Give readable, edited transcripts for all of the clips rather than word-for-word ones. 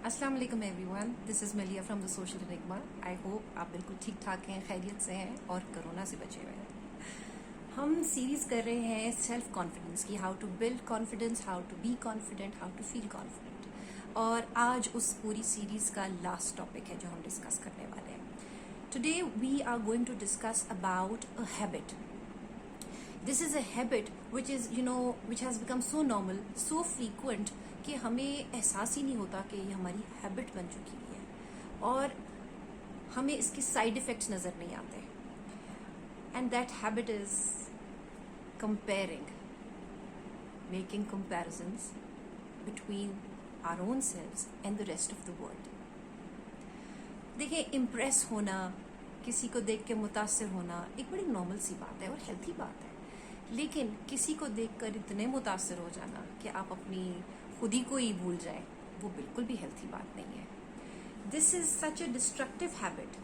अस्सलाम वालेकुम everyone, this is Melia from the social enigma. I hope आप बिल्कुल ठीक ठाक हैं, खैरियत से हैं और कोरोना से बचे हुए हैं। हम सीरीज़ कर रहे हैं सेल्फ कॉन्फिडेंस की, how to build confidence, how to be confident, how to feel confident. और आज उस पूरी सीरीज़ का लास्ट टॉपिक है जो हम डिस्कस करने वाले हैं। Today we are going to discuss about a habit. This is a habit which is, which has become so normal, so frequent कि हमें एहसास ही नहीं होता कि ये हमारी हैबिट बन चुकी है और हमें इसके साइड इफ़ेक्ट्स नज़र नहीं आते. And that habit is comparing, making comparisons between our own selves and the rest of the world. देखिए, इम्प्रेस होना, किसी को देख के मुतासिर होना एक बड़ी नॉर्मल सी बात है और हेल्थी बात है. लेकिन किसी को देखकर इतने मुतासिर हो जाना कि आप अपनी खुद ही को ही भूल जाए, वो बिल्कुल भी हेल्थी बात नहीं है. This is such a destructive habit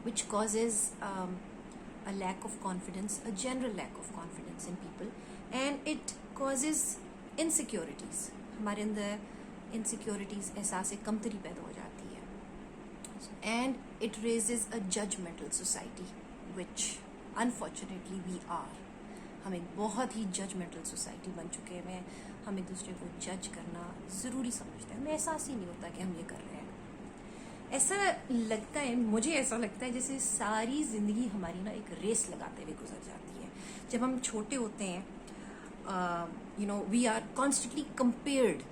which causes a lack of confidence, a general lack of confidence in people, and it causes insecurities. हमारे अंदर इनसिक्योरिटीज, एहसास कमतरी पैदा हो जाती है. And it raises a judgemental society which unfortunately we are. हम एक बहुत ही जजमेंटल सोसाइटी बन चुके हैं. हम एक दूसरे को जज करना ज़रूरी समझते हैं. हमें एहसास ही नहीं होता कि हम ये कर रहे हैं. ऐसा लगता है, मुझे ऐसा लगता है जैसे सारी ज़िंदगी हमारी ना एक रेस लगाते हुए गुजर जाती है. जब हम छोटे होते हैं, वी आर कॉन्स्टेंटली कंपेयर्ड.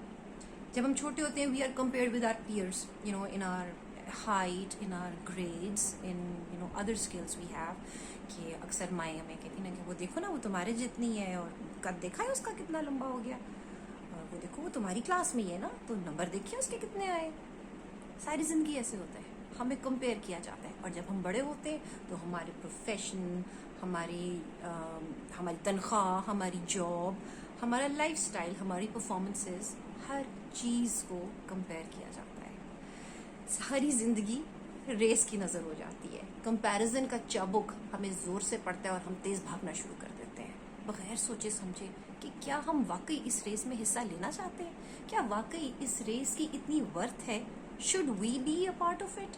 जब हम छोटे होते हैं we are compared with our peers, in our height, in our grades, in other skills we have. कि अक्सर माएँ हमें कहती ना कि वो देखो ना, वो तुम्हारे जितनी है और कद देखा है उसका कितना लंबा हो गया, और वो देखो वो तुम्हारी क्लास में ही है ना, तो नंबर देखिए उसके कितने आए. सारी ज़िंदगी ऐसे होता है, हमें कंपेयर किया जाता है. और जब हम बड़े होते हैं तो हमारे प्रोफेशन, हमारी तनख्वाह, हमारी जॉब, हमारा लाइफस्टाइल, हमारी परफॉर्मेंसेस, हर चीज़ को कंपेयर किया जाता है. सारी ज़िंदगी रेस की नज़र हो जाती है. कंपैरिजन का चाबुक हमें ज़ोर से पड़ता है और हम तेज़ भागना शुरू कर देते हैं बगैर सोचे समझे कि क्या हम वाकई इस रेस में हिस्सा लेना चाहते हैं, क्या वाकई इस रेस की इतनी वर्थ है. Should we be a part of it.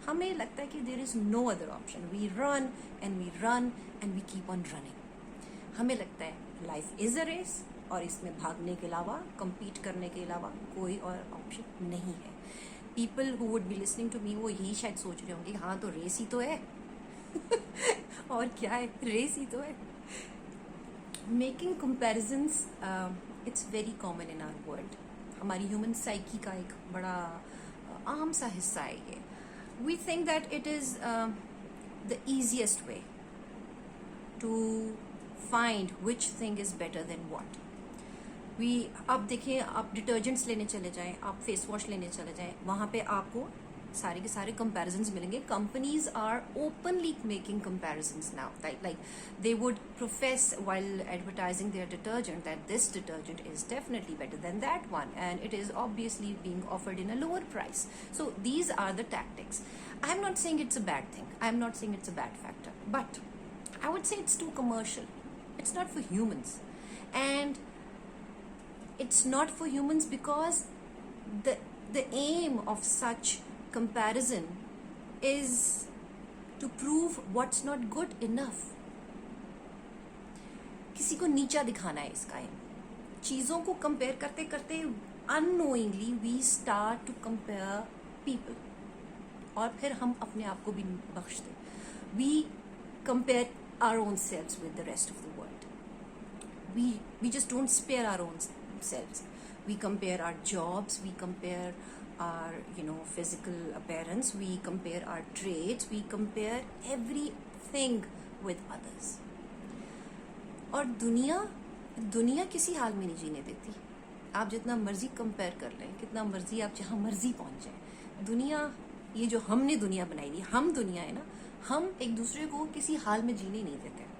हमें लगता है कि there is no other option. We run and we keep on running. हमें लगता है लाइफ इज़ अ रेस और इसमें भागने के अलावा, compete करने के अलावा कोई और ऑप्शन नहीं है. People who would be listening to me, वो यही शायद सोच रहे होंगे, हाँ तो रेस ही तो है. और क्या है, रेस ही तो है. Making comparisons, it's very common in our world. हमारी ह्यूमन साइकी का एक बड़ा आम सा हिस्सा है ये. We think that it is the easiest way to find which thing is better than what. आप देखिए, आप डिटर्जेंट्स लेने चले जाएं, आप फेस वॉश लेने चले जाएं, वहाँ पे आपको सारे के सारे कंपैरिजन्स मिलेंगे. Companies are openly making comparisons now. Like they would profess while advertising their detergent that this detergent is definitely better than that one and it is obviously being offered in a lower price. So these are the tactics. I am not saying it's a bad thing, I am not saying it's a bad factor, but I would say it's too commercial. It's not for humans, and it's not for humans because the aim of such comparison is to prove what's not good enough. किसी को नीचा दिखाना है इसका aim. चीज़ों को compare करते करते unknowingly we start to compare people, और फिर हम अपने आप को भी बख्शते. We compare our own selves with the rest of the world. We just don't spare our own selves. We compare our jobs, we compare our physical appearance, we compare our traits, we compare everything with others. और दुनिया किसी हाल में नहीं जीने देती. आप जितना मर्जी कंपेयर कर लें, कितना मर्जी आप जहाँ मर्जी पहुँच जाएं, दुनिया, ये जो हमने दुनिया बनाई थी, हम दुनिया है ना, हम एक दूसरे को किसी हाल में जीने नहीं देते.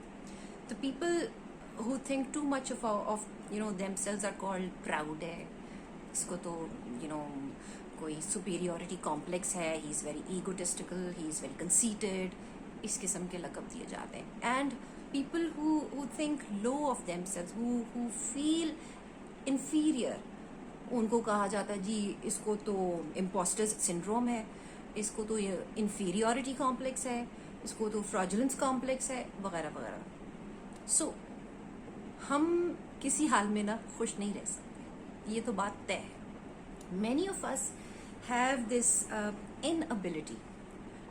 तो people who think too much of themselves are called proud है. इसको तो कोई superiority complex है, he is very egotistical, he is very conceited, इस किस्म के लक़ब दिए जाते हैं. and people who think low of themselves, who feel inferior, उनको कहा जाता है जी इसको तो इम्पोस्टर सिंड्रोम है, इसको तो ये इन्फीरियॉरिटी कॉम्प्लेक्स है, इसको तो फ्रॉडुलेंस कॉम्प्लेक्स है, वगैरह वगैरह। सो हम किसी हाल में ना खुश नहीं रह सकते, ये तो बात तय है। Many of us have this inability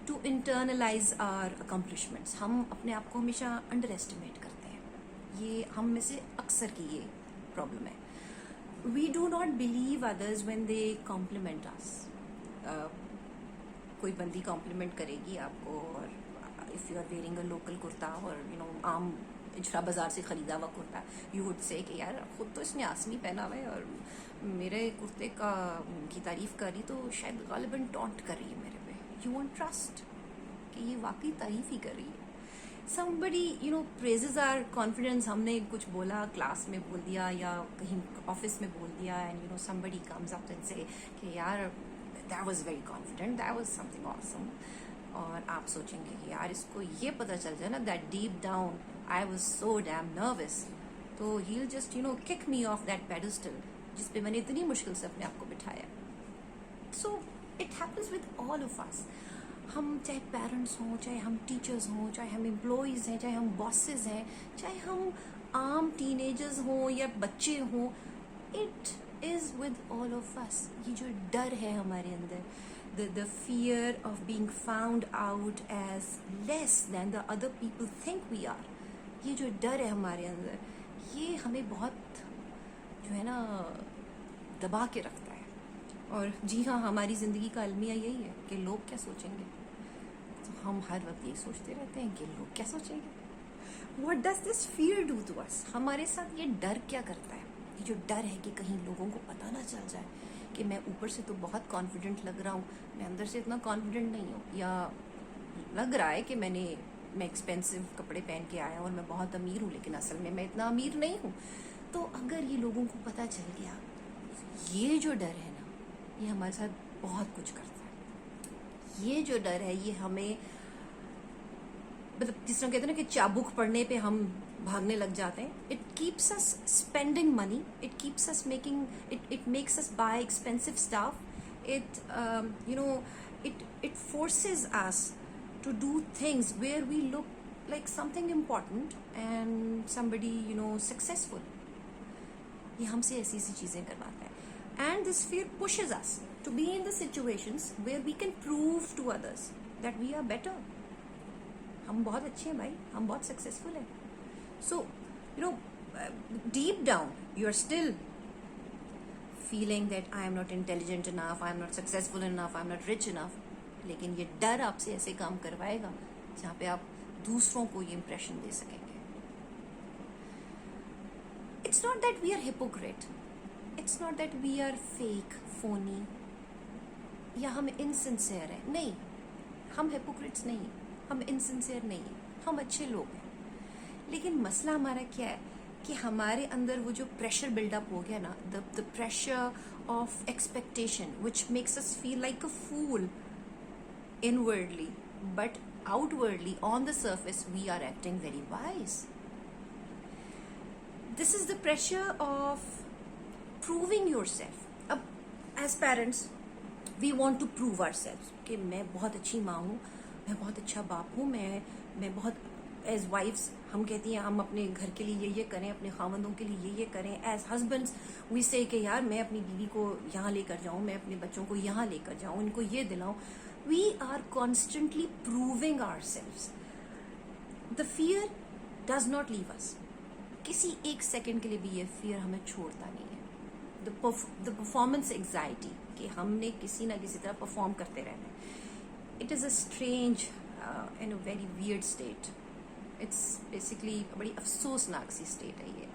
to internalise our accomplishments. हम अपने आप को हमेशा अंडर एस्टिमेट करते हैं, ये हम में से अक्सर की ये प्रॉब्लम है। We do not believe others when they compliment us. कोई बंदी कॉम्प्लीमेंट करेगी आपको, और if you are wearing a local kurta और आम इजरा बाजार से खरीदा हुआ कुर्ता, यू वुड से कि यार खुद तो इसने आसमी पहना हुआ है और मेरे कुर्ते की तारीफ कर रही तो शायद गालिबन टॉन्ट कर रही है मेरे पे। यू वोंट ट्रस्ट कि ये वाकई तारीफ ही कर रही है। somebody praises our confidence। हमने कुछ बोला, क्लास में बोल दिया या कहीं ऑफिस में बोल दिया, and somebody comes up and say कि यार that was very confident, that was something awesome। और आप सोचेंगे कि यार इसको ये पता चल जाए ना that deep down I was so damn nervous, तो he'll just kick me off that pedestal जिस पे मैंने इतनी मुश्किल से अपने आप को बिठाया। So it happens with all of us। हम चाहे पेरेंट्स हों, चाहे हम टीचर्स हों, चाहे हम एम्प्लॉयज़ हैं, चाहे हम बॉसेस हैं, चाहे हम आम टीनेजर्स हों या बच्चे हों, it is with all of us. ये जो डर है हमारे अंदर, the fear of being found out as less than the other people think we are, ये जो डर है हमारे अंदर, ये हमें बहुत जो है ना दबा के रखता है। और जी हाँ, हमारी ज़िंदगी का अलमिया यही है कि लोग क्या सोचेंगे। तो हम हर वक्त ये सोचते रहते हैं कि लोग क्या सोचेंगे। What does this fear do to us? हमारे साथ ये डर क्या करता है? ये जो डर है कि कहीं लोगों को पता ना चल जाए कि मैं ऊपर से तो बहुत कॉन्फिडेंट लग रहा हूँ, मैं अंदर से इतना कॉन्फिडेंट नहीं हूँ, या लग रहा है कि मैं एक्सपेंसिव कपड़े पहन के आया और मैं बहुत अमीर हूँ, लेकिन असल में मैं इतना अमीर नहीं हूँ। तो अगर ये लोगों को पता चल गया, ये जो डर है ना, ये हमारे साथ बहुत कुछ करता है। ये जो डर है ये हमें, मतलब जिस तरह कहते हैं ना कि चाबुक पड़ने पे हम भागने लग जाते हैं। It keeps us spending money, it keeps us making, it makes us bye expensive stuff, it forces us to do things where we look like something important and somebody successful। ये हमसे ऐसी चीजें करवाता है। And this fear pushes us to be in the situations where we can prove to others that we are better। हम बहुत अच्छे हैं भाई, हम बहुत सक्सेसफुल हैं। So deep down you are still feeling that I am not intelligent enough, I am not successful enough, I am not rich enough। लेकिन ये डर आपसे ऐसे काम करवाएगा जहाँ पे आप दूसरों को ये इम्प्रेशन दे सकेंगे। It's not that we are hypocrite, it's not that we are fake, phony, या हम इनसिंसियर हैं। नहीं, हम हिपोक्रेट्स नहीं, हम इनसिंसियर नहीं, हम अच्छे लोग हैं। लेकिन मसला हमारा क्या है कि हमारे अंदर वो जो प्रेशर बिल्डअप हो गया ना, the pressure of expectation which makes us feel like a fool inwardly, but outwardly on the surface we are acting very wise. This is the pressure of proving yourself. अब as parents we want to prove ourself कि मैं बहुत अच्छी माँ हूँ, मैं बहुत अच्छा बाप हूँ, मैं बहुत, एज वाइफ्स हम कहती हैं हम अपने घर के लिए ये करें, अपने खावंदों के लिए ये करें। एज हस्बैंड्स वी से कि यार मैं अपनी बीवी को यहाँ लेकर जाऊँ, मैं अपने बच्चों को यहाँ लेकर जाऊँ, इनको ये दिलाऊँ। We are constantly proving ourselves. The fear does not leave us. किसी एक सेकेंड के लिए भी ये फियर हमें छोड़ता नहीं है। द परफॉर्मेंस एग्जाइटी कि हमने किसी ना किसी तरह परफॉर्म करते रहना है। It is a strange and a very weird state. It's basically बड़ी अफसोसनाक सी स्टेट है ये।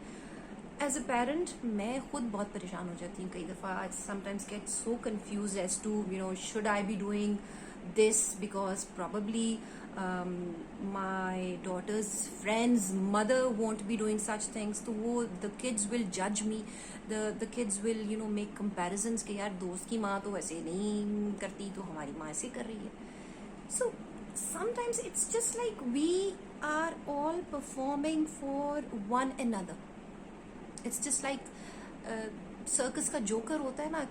एज अ पेरेंट मैं खुद बहुत परेशान हो जाती हूँ कई दफ़ा। I sometimes get so confuse as to should I be doing this because probably my daughter's friends mother won't be doing such things, तो वो the kids will judge me, the kids will make comparisons कि यार दोस्त की माँ तो ऐसे नहीं करती तो हमारी माँ ऐसे कर रही है। So sometimes it's just like we are all performing for one another। It's just like circus का जोकर होता है ना,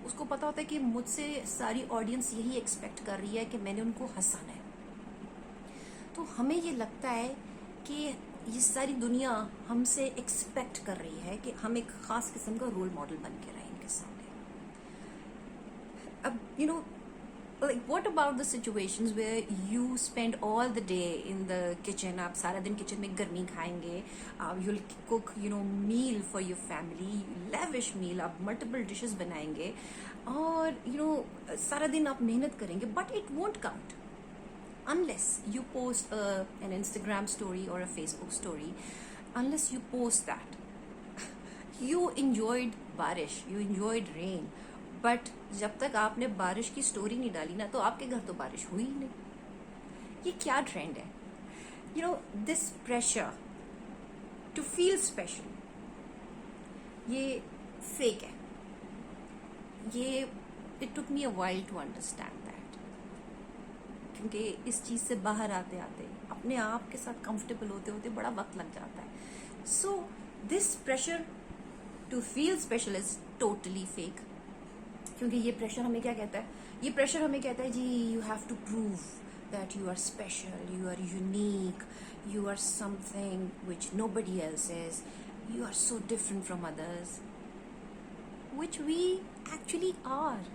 उसको पता होता है कि मुझसे सारी ऑडियंस यही एक्सपेक्ट कर रही है कि मैंने उनको हंसाना है। तो हमें ये लगता है कि ये सारी दुनिया हमसे एक्सपेक्ट कर रही है कि हम एक खास किस्म का रोल मॉडल बन के रहें इनके सामने। अब like what about the situations where you spend all the day in the kitchen, आप सारा दिन किचन में गर्मी खाएंगे, you'll cook meal for your family, lavish meal, आप multiple dishes बनाएंगे और सारा दिन आप मेहनत करेंगे, but it won't count unless you post an Instagram story or a Facebook story. Unless you post that you enjoyed बारिश, you enjoyed rain, बट जब तक आपने बारिश की स्टोरी नहीं डाली ना, तो आपके घर तो बारिश हुई ही नहीं। ये क्या ट्रेंड है? This pressure to feel special, ये फेक है। ये it took me a while to understand that, क्योंकि इस चीज से बाहर आते आते अपने आप के साथ कंफर्टेबल होते होते बड़ा वक्त लग जाता है। So this pressure to feel special is totally fake. क्योंकि ये प्रेशर हमें क्या कहता है? ये प्रेशर हमें कहता है जी, you have to prove that you are special, you are unique, you are something which nobody else is, you are so different from others, which we actually are.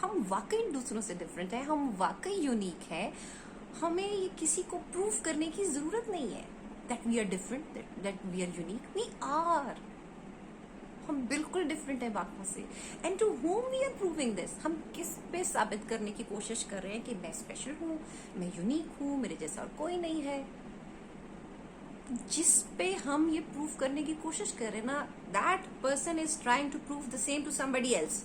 हम वाकई दूसरों से डिफरेंट हैं, हम वाकई यूनिक हैं। हमें ये किसी को प्रूव करने की जरूरत नहीं है that we are different, that we are unique. We are, हम बिल्कुल डिफरेंट है बाकियों से। And to whom we are proving this? हम किस पे साबित करने की कोशिश कर रहे हैं कि मैं स्पेशल हूं, मैं यूनिक हूं, मेरे जैसा और कोई नहीं है? जिस पे हम ये प्रूव करने की कोशिश कर रहे हैं ना, that person is trying to prove the same to somebody else,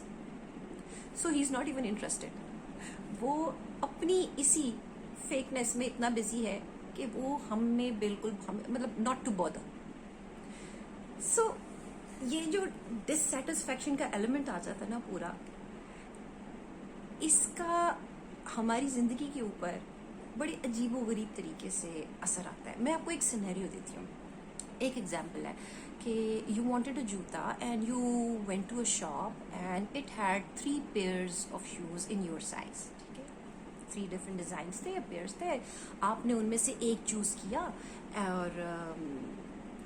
so he is not even interested. वो अपनी इसी फेकनेस में इतना बिजी है कि वो हमें बिल्कुल मतलब नॉट टू बॉदर। सो ये जो डिससेटिस्फैक्शन का एलिमेंट आ जाता है ना पूरा, इसका हमारी जिंदगी के ऊपर बड़ी अजीबोगरीब तरीके से असर आता है। मैं आपको एक सिनेरियो देती हूँ। एक एग्जांपल है कि यू वांटेड अ जूता and you went to a shop and it had 3 pairs of shoes in your size. ठीक है, 3 डिफरेंट डिजाइन थे, पेयर्स थे। आपने उनमें से एक चूज किया और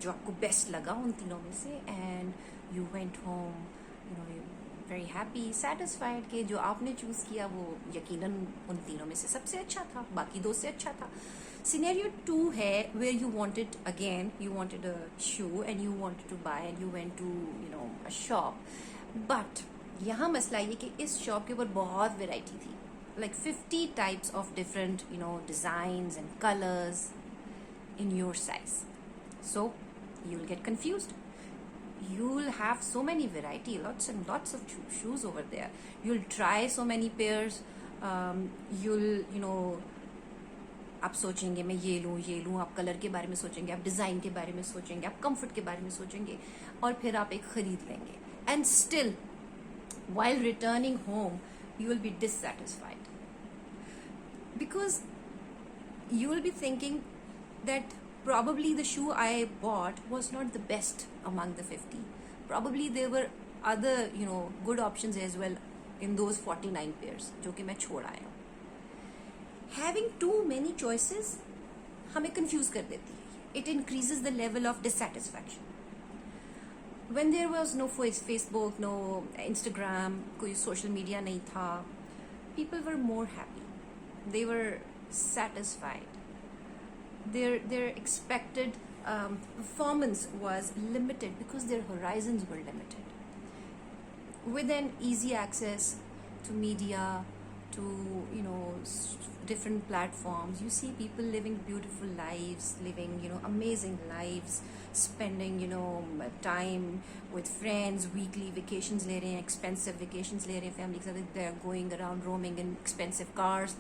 जो आपको बेस्ट लगा उन तीनों में से, and you went home very happy, satisfied कि जो आपने चूज किया वो यकीनन उन तीनों में से सबसे अच्छा था, बाकी 2 से अच्छा था। सिनेरियो 2 है where you wanted a shoe and you wanted to buy and you went to a shop, but यहाँ मसला ये कि इस शॉप के ऊपर बहुत वेराइटी थी, like 50 types of different designs and colors in your size. So you'll get confused. You'll have so many variety, lots and lots of shoes over there. You'll try so many pairs. You'll आप सोचेंगे मैं ये लूँ, आप colour के बारे में सोचेंगे, आप डिजाइन के बारे में सोचेंगे, आप कंफर्ट के बारे में सोचेंगे, और फिर आप एक खरीद लेंगे। And still while returning home you will be dissatisfied because you will be thinking that probably the shoe I bought was not the best among the 50. Probably there were other good options as well in those 49 pairs जो कि मैं छोड़ आया हूँ। Having too many choices हमें confuse कर देती है। It increases the level of dissatisfaction. When there was no Facebook, no Instagram, कोई social media नहीं था, people were more happy. They were satisfied. Their expected performance was limited because their horizons were limited. With an easy access to media, to different platforms, you see people living beautiful lives, living amazing lives, spending time with friends, weekly vacations ले रहे हैं, expensive vacations ले रहे हैं family के साथ, they're going around roaming in expensive cars.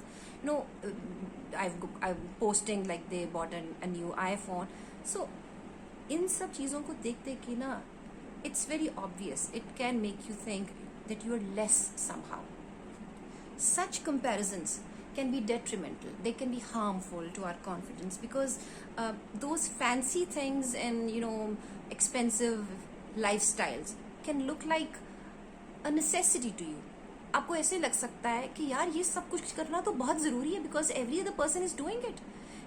I'm posting like they bought a new iPhone. So इन सब चीज़ों को देख देख के ना, it's very obvious, it can make you think that you are less somehow. Such comparisons can be detrimental. They can be harmful to our confidence because those fancy things and expensive lifestyles can look like a necessity to you. आपको ऐसे लग सकता है कि यार ये सब कुछ करना तो बहुत जरूरी है because every other person is doing it.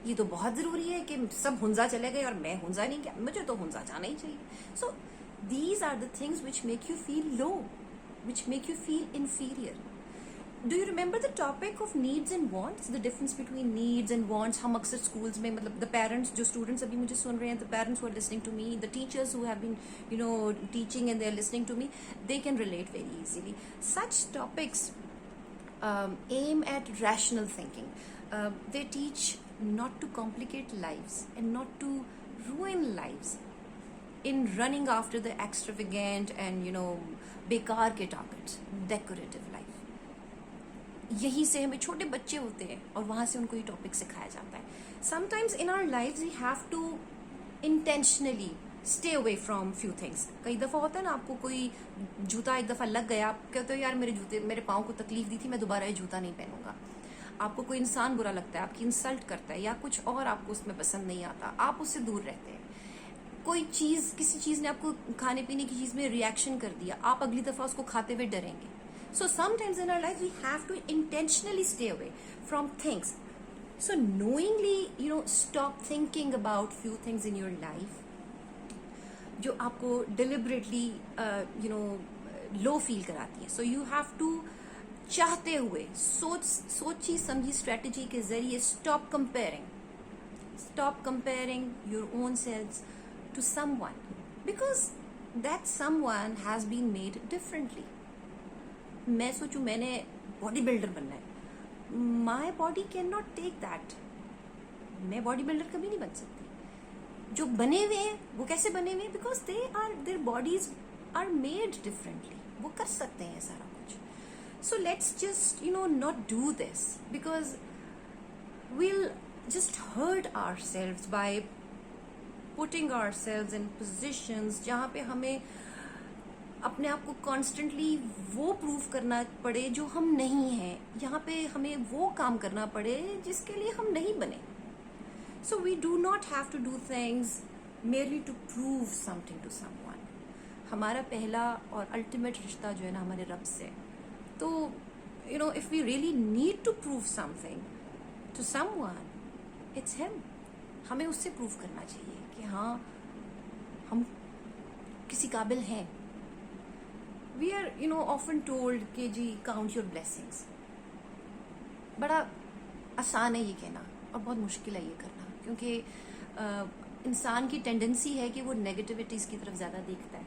ये तो बहुत जरूरी है कि सब हुंजा चले गए और मैं हुंजा नहीं गया, मुझे तो हुंजा जाना ही चाहिए. So these are the things which make you feel low, which make you feel inferior. Do you remember the topic of needs and wants? The difference between needs and wants. हम अक्सर schools में मतलब the parents, जो students अभी मुझे सुन रहे हैं, the parents who are listening to me, the teachers who have been teaching and they are listening to me, they can relate very easily. Such topics aim at rational thinking. They teach not to complicate lives and not to ruin lives in running after the extravagant and बेकार के targets, decorative life. यहीं से हमें छोटे बच्चे होते हैं और वहां से उनको ये टॉपिक सिखाया जाता है. Sometimes in our lives we have to intentionally stay away from few things. कई दफ़ा होता है ना, आपको कोई जूता एक दफ़ा लग गया, आप कहते हो यार मेरे पाँव को तकलीफ दी थी, मैं दोबारा ये जूता नहीं पहनूंगा. आपको कोई इंसान बुरा लगता है, आपकी इंसल्ट करता है या कुछ और आपको उसमें पसंद नहीं आता, आप उससे दूर रहते हैं. कोई चीज़, किसी चीज़ ने आपको खाने पीने की चीज़ में रिएक्शन कर दिया, आप अगली दफ़ा उसको खाते हुए डरेंगे. So sometimes in our life we have to intentionally stay away from things. So knowingly, stop thinking about few things in your life जो आपको deliberately, low feel कराती है. So you have to चाहते हुए सोची समझी strategy के जरिए stop comparing your own selves to someone because that someone has been made differently. मैं सोचूं मैंने बॉडी बिल्डर बनना है, my body can not take that. मैं बॉडी बिल्डर कभी नहीं बन सकती. जो बने हुए हैं वो कैसे बने हुए हैं? Because their bodies are made differently. वो कर सकते हैं सारा कुछ. So let's just not do this because we'll just hurt ourselves by putting ourselves in positions जहाँ पे हमें अपने आप को कॉन्स्टेंटली वो प्रूव करना पड़े जो हम नहीं हैं, यहाँ पे हमें वो काम करना पड़े जिसके लिए हम नहीं बने. So we do not have to do things merely to prove something to someone. हमारा पहला और अल्टीमेट रिश्ता जो है ना हमारे रब से. तो if we really need to prove something to someone, it's him. हमें उससे प्रूव करना चाहिए कि हाँ हम किसी काबिल हैं. We are often told कि जी count your blessings. बड़ा आसान है ये कहना और बहुत मुश्किल है ये करना क्योंकि इंसान की टेंडेंसी है कि वो नेगेटिविटीज़ की तरफ ज़्यादा देखता है.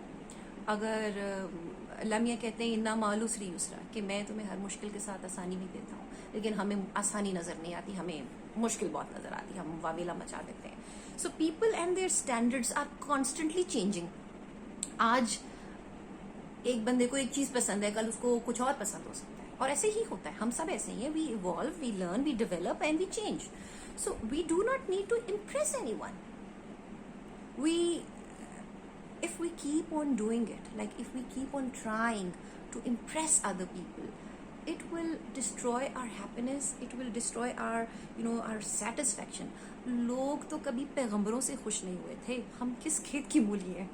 अगर लम्या कहते हैं इन्ना मालू सरी युसरा कि मैं तुम्हें हर मुश्किल के साथ आसानी भी देता हूँ, लेकिन हमें आसानी नज़र नहीं आती, हमें मुश्किल बहुत नज़र आती है, हम वावेला मचा देते हैं. So people and their standards are constantly changing. आज एक बंदे को एक चीज पसंद है, कल उसको कुछ और पसंद हो सकता है और ऐसे ही होता है. हम सब ऐसे ही हैं. We evolve, we learn, we develop and we change. So we do not need to impress anyone. If we keep on doing it, like if we keep on trying to impress other people, it will destroy our happiness, it will destroy our our satisfaction. लोग तो कभी पैगंबरों से खुश नहीं हुए थे, हम किस खेत की मूली हैं.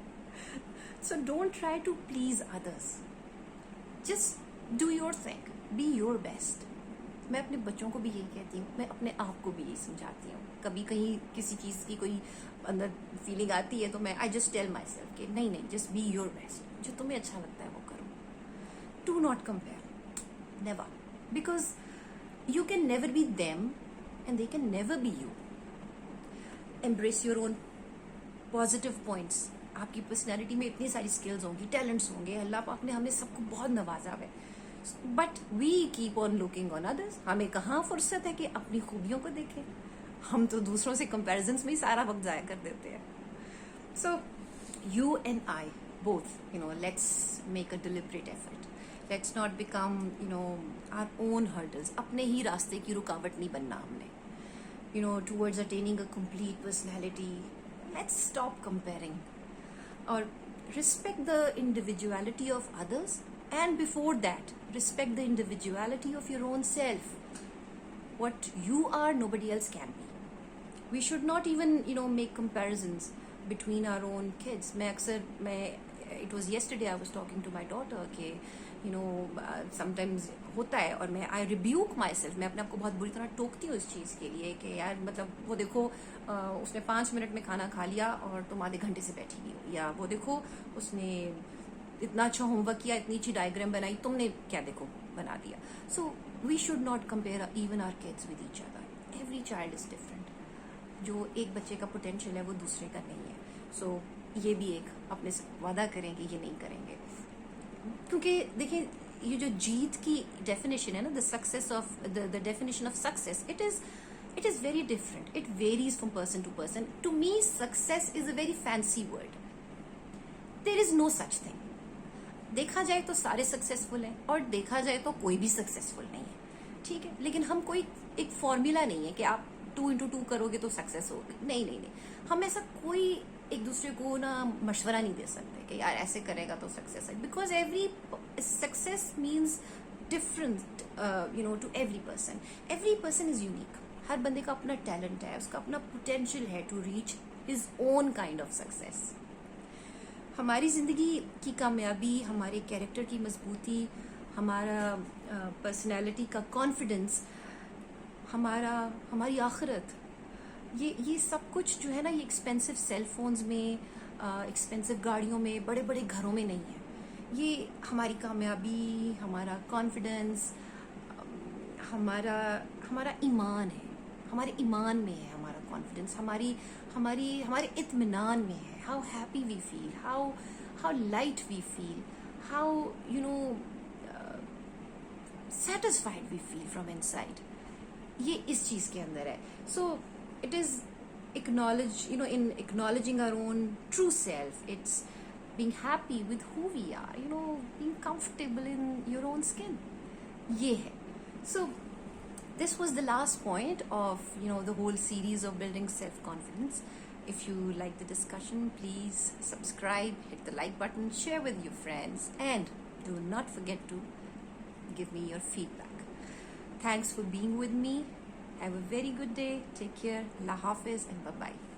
So don't try to please others. Just do your thing. Be your best. मैं अपने बच्चों को भी यही कहती हूँ, मैं अपने आप को भी यही समझाती हूँ. कभी कहीं किसी चीज़ की कोई अंदर फीलिंग आती है तो मैं I just tell myself कि नहीं, just be your best. जो तुम्हें अच्छा लगता है वो करो. Do not compare. Never. Because you can never be them and they can never be you. Embrace your own positive points. आपकी पर्सनैलिटी में इतनी सारी स्किल्स होंगी, टैलेंट्स होंगे, अल्लाह पाक ने हमें सबको बहुत नवाजा है. But we keep on looking on others. हमें कहाँ फुर्सत है कि अपनी खूबियों को देखें. हम तो दूसरों से कंपैरिजन्स में ही सारा वक्त ज़ाया कर देते हैं. So you and I both let's make a deliberate effort. Let's not become our own hurdles. अपने ही रास्ते की रुकावट नहीं बनना हमने towards attaining a complete personality. Let's stop comparing or respect the individuality of others, and before that respect the individuality of your own self. What you are nobody else can be. We should not even make comparisons between our own kids. मैं it was yesterday I was talking to my daughter कि you know sometimes होता है, और मैं आई rebuke my self, मैं अपने आप को बहुत बुरी तरह टोकती हूँ इस चीज़ के लिए कि यार मतलब वो देखो उसने 5 मिनट में खाना खा लिया और तुम आधे घंटे से बैठी हुई हो, या वो देखो उसने इतना अच्छा होमवर्क किया, इतनी अच्छी डायग्राम बनाई, तुमने क्या देखो बना दिया. So we should not compare even our kids with each other. Every child is different. जो एक बच्चे का पोटेंशियल है वो दूसरे का नहीं है. सो ये भी एक अपने से वादा करें कि ये नहीं करेंगे, क्योंकि देखिए ये जो जीत की डेफिनेशन है ना, the success of the definition of success, it is very different. It varies from person to person. To me, success is a very fancy word. There is no such thing. देखा जाए तो सारे successful हैं और देखा जाए तो कोई भी सक्सेसफुल नहीं है, ठीक है. लेकिन हम कोई एक फॉर्मूला नहीं है कि आप 2x2 करोगे तो सक्सेस होगी. नहीं नहीं नहीं, हम ऐसा कोई एक दूसरे को ना मशवरा नहीं दे सकते कि यार ऐसे करेगा तो सक्सेस है, because every success means different to every person. Every person is unique. हर बंदे का अपना टैलेंट है, उसका अपना पोटेंशियल है to reach his own kind of success. हमारी ज़िंदगी की कामयाबी, हमारे कैरेक्टर की मजबूती, हमारा पर्सनैलिटी का कॉन्फिडेंस, हमारी आखिरत, ये सब कुछ जो है ना, ये एक्सपेंसिव सेल फोन्स में, एक्सपेंसिव गाड़ियों में, बड़े बड़े घरों में नहीं है. ये हमारी कामयाबी, हमारा कॉन्फिडेंस, हमारा ईमान है. हमारे ईमान में है हमारा कॉन्फिडेंस, हमारे इत्मीनान में है. How happy we feel, how light we feel, how satisfied we feel from inside. ये इस चीज़ के अंदर है. So it is in acknowledging our own true self. It's being happy with who we are, being comfortable in your own skin. ये है. So this was the last point of the whole series of building self-confidence. If you like the discussion, please subscribe, hit the like button, share with your friends, and do not forget to give me your feedback. Thanks for being with me. Have a very good day. Take care. Allah Hafiz and bye-bye.